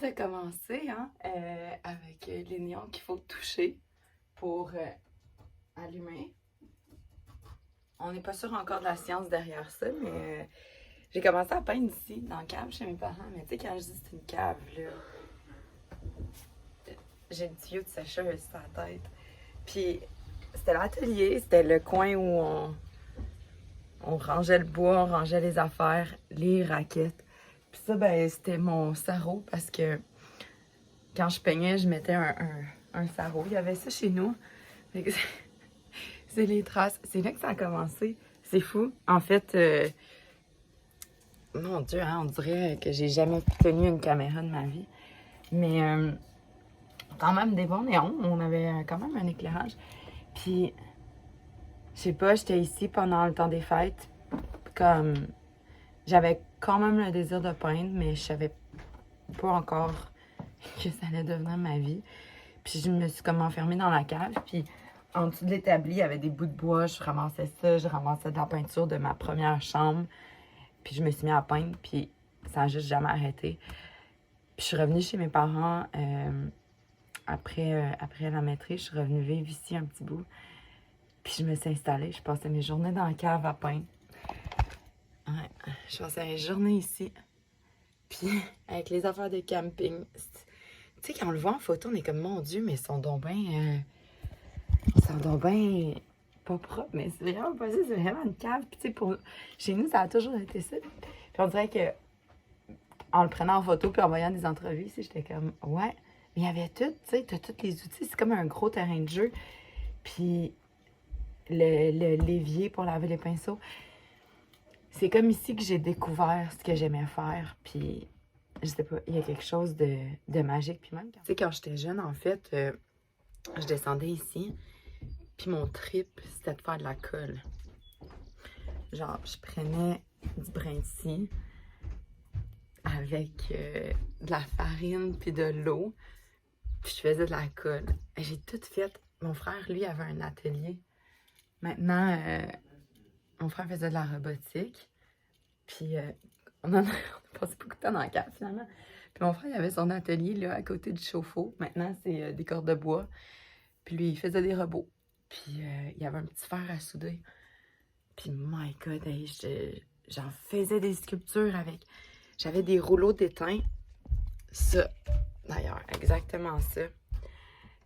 de commencer avec les néons qu'il faut toucher pour allumer. On n'est pas sûr encore de la science derrière ça, mais j'ai commencé à peindre ici, dans la cave chez mes parents. Mais tu sais, quand je dis c'est une cave, là, j'ai le tuyau de sécheuse sur la tête. Puis c'était l'atelier, c'était le coin où on rangeait le bois, on rangeait les affaires, les raquettes. Puis ça, ben, c'était mon sarrau parce que quand je peignais, je mettais un sarrau. Il y avait ça chez nous. Fait que c'est les traces. C'est là que ça a commencé. C'est fou. En fait, mon Dieu, hein, on dirait que j'ai jamais tenu une caméra de ma vie. Mais quand même des bons néons. On avait quand même un éclairage. Puis, je sais pas, j'étais ici pendant le temps des fêtes. Comme, j'avais quand même le désir de peindre, mais je savais pas encore que ça allait devenir ma vie. Puis je me suis comme enfermée dans la cave. Puis en dessous de l'établi, il y avait des bouts de bois. Je ramassais ça. Je ramassais de la peinture de ma première chambre. Puis je me suis mis à peindre. Puis ça n'a juste jamais arrêté. Puis je suis revenue chez mes parents après la maîtrise. Je suis revenue vivre ici un petit bout. Puis je me suis installée. Je passais mes journées dans la cave à peindre. Ouais, je passais mes journées ici. Puis avec les affaires de camping. Tu sais, quand on le voit en photo, on est comme, mon Dieu, mais ils sont donc bien... pas propres, mais c'est vraiment pas ça, c'est vraiment une cave. Puis tu sais, chez nous, ça a toujours été ça. Puis on dirait que, en le prenant en photo puis en voyant des entrevues ici, j'étais comme, ouais. Mais il y avait tout, tu sais, t'as tous les outils. C'est comme un gros terrain de jeu. Puis l'évier pour laver les pinceaux. C'est comme ici que j'ai découvert ce que j'aimais faire. Puis je sais pas, il y a quelque chose de magique. Puis même, tu sais, quand j'étais jeune, en fait, je descendais ici, puis mon trip, c'était de faire de la colle. Genre, je prenais du brin de scie avec de la farine puis de l'eau, puis je faisais de la colle. Et j'ai tout fait. Mon frère, lui, avait un atelier. Maintenant, mon frère faisait de la robotique, puis on a passé beaucoup de temps dans la cave, finalement. Puis mon frère, il avait son atelier, là, à côté du chauffe-eau. Maintenant, c'est des cordes de bois. Puis lui, il faisait des robots. Puis il y avait un petit fer à souder. Puis my God, hey, j'en faisais des sculptures avec... J'avais des rouleaux d'étain. Ça, d'ailleurs, exactement ça.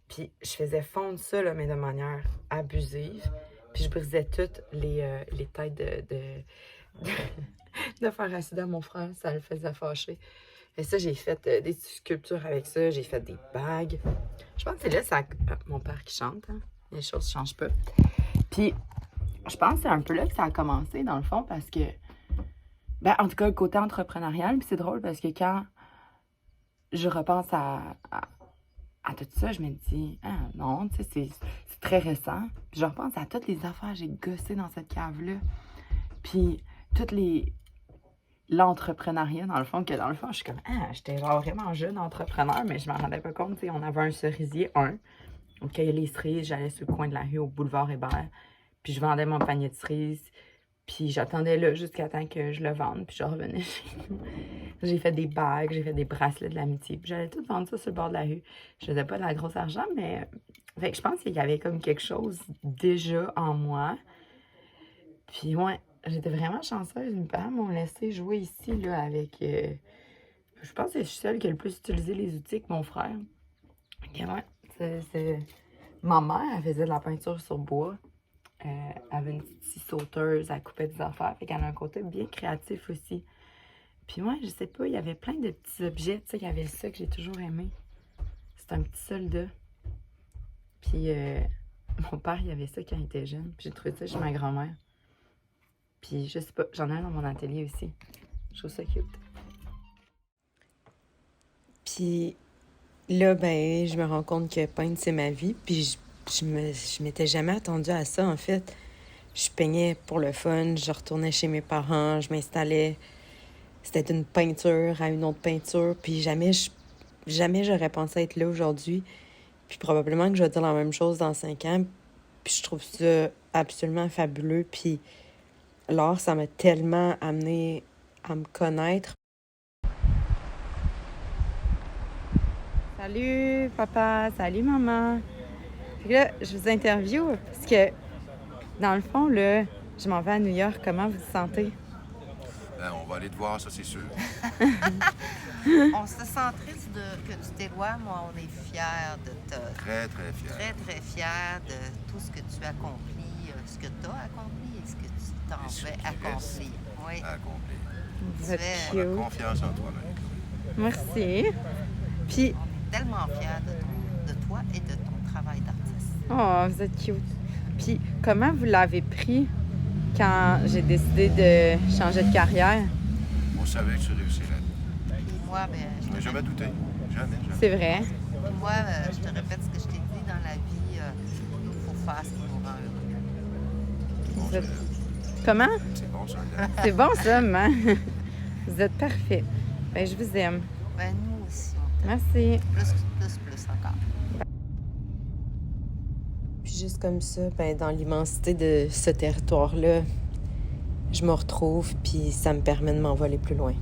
Puis je faisais fondre ça, là, mais de manière abusive. Puis je brisais toutes les têtes de fer à souder à mon frère. Ça le faisait fâcher. Et ça, j'ai fait des sculptures avec ça. J'ai fait des bagues. Je pense que c'est là, mon père qui chante. Hein? Les choses ne changent pas. Puis, je pense que c'est un peu là que ça a commencé, dans le fond, parce que... Ben, en tout cas, le côté entrepreneurial. Puis c'est drôle parce que quand je repense à tout ça, je me dis, ah non, tu sais, c'est très récent. Puis je repense à toutes les affaires que j'ai gossées dans cette cave-là. Puis, l'entrepreneuriat, dans le fond, je suis comme, ah, j'étais genre vraiment jeune entrepreneur, mais je m'en rendais pas compte, tu sais, on avait un cerisier, on cueillait les cerises, j'allais sur le coin de la rue au boulevard Hébert, puis je vendais mon panier de cerises, puis j'attendais là jusqu'à temps que je le vende, puis je revenais chez nous. J'ai fait des bagues, j'ai fait des bracelets de l'amitié, puis j'allais tout vendre ça sur le bord de la rue. Je faisais pas de la grosse argent, mais fait que je pense qu'il y avait comme quelque chose déjà en moi. Puis ouais, j'étais vraiment chanceuse. Mes parents m'ont laissé jouer ici, là, avec... je pense que je suis celle qui a le plus utilisé les outils que mon frère. Ok, ouais, ma mère, elle faisait de la peinture sur bois. Elle avait une petite scie sauteuse, elle coupait des affaires. Fait qu'elle a un côté bien créatif aussi. Puis moi, je sais pas, il y avait plein de petits objets. Tu sais, il y avait ça que j'ai toujours aimé. C'est un petit soldat. Puis mon père, il avait ça quand il était jeune. Puis j'ai trouvé ça chez ma grand-mère. Puis je sais pas, j'en ai un dans mon atelier aussi. Je trouve ça cute. Puis là, ben, je me rends compte que peindre, c'est ma vie. Puis je m'étais jamais attendue à ça, en fait. Je peignais pour le fun, je retournais chez mes parents, je m'installais. C'était d'une peinture à une autre peinture. Puis jamais j'aurais pensé être là aujourd'hui. Puis probablement que je vais dire la même chose dans 5 ans. Puis je trouve ça absolument fabuleux. Puis l'art, ça m'a tellement amené à me connaître. Salut papa, salut maman. Fait que là, je vous interviewe parce que, dans le fond, là, je m'en vais à New York. Comment vous vous sentez? On va aller te voir, ça c'est sûr. On se sent triste que tu t'éloignes, mais on est fiers de te... Très, très fier. Très, très fiers de tout ce que tu accomplis, ce que tu as accompli et ce que tu t'en Et ce vais qui accomplir. Oui. À accomplir. Vous êtes Tu On a cute. confiance en toi-même. Merci. Puis, On est tellement fiers de toi et de ton travail d'artiste. oh, vous êtes cute. Puis, comment vous l'avez pris quand j'ai décidé de changer de carrière? On savait que tu réussirais. Puis moi, ben, je Je te n'ai jamais douté. Jamais, jamais. C'est vrai. Puis moi, je te répète ce que je t'ai dit dans la vie, il faut faire ce qui nous rend heureux. Bon, Vous êtes- Comment? c'est bon, ça. Là. C'est bon, ça, maman. Vous êtes parfait. Ben, je vous aime. Ben, nous aussi, on t'aime. Merci. Plus encore. Puis juste comme ça, ben, dans l'immensité de ce territoire-là, je me retrouve, puis ça me permet de m'envoler plus loin.